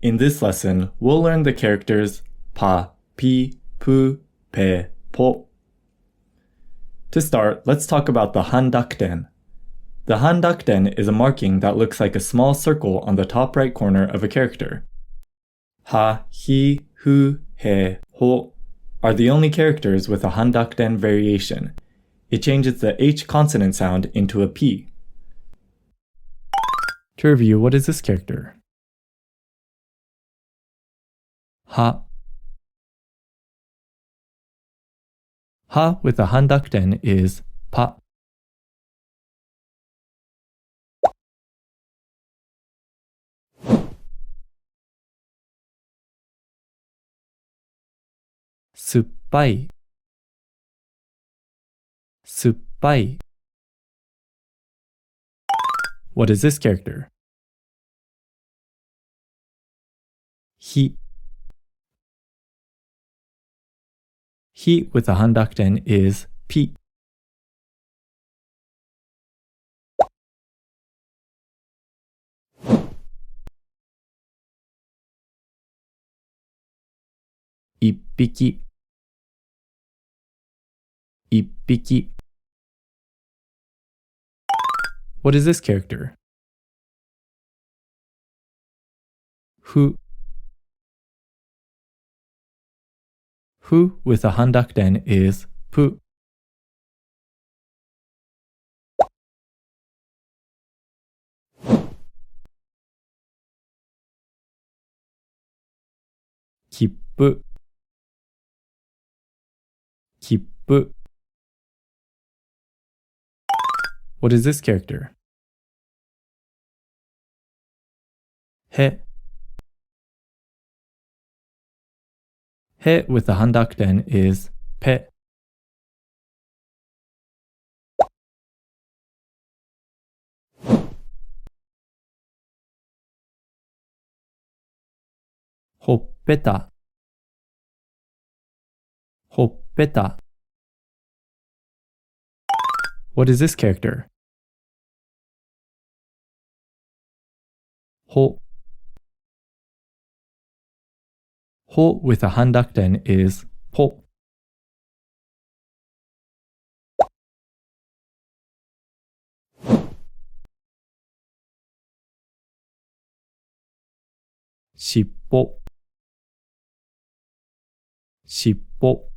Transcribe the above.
In this lesson, we'll learn the charactersぱぴぷぺぽ. To start, let's talk about the handakuten. The handakuten is a marking that looks like a small circle on the top right corner of a character. Ha, hi, hu, he, ho are the only characters with a handakuten variation. It changes the H consonant sound into a P. To review, what is this character? Ha. Ha with a handakuten is pa. Suppai. Suppai. What is this character? Hi. Hi with a handakuten is pi. Ippiki. Ippiki. What is this character? Hu. Hu with a handakuten is pu. Kippu. Kippu. What is this character? He. He with a handakuten is pe. Hoppeta. Hoppeta. What is this character? Ho. Ho with a handakuten is po. Shippo. Shippo.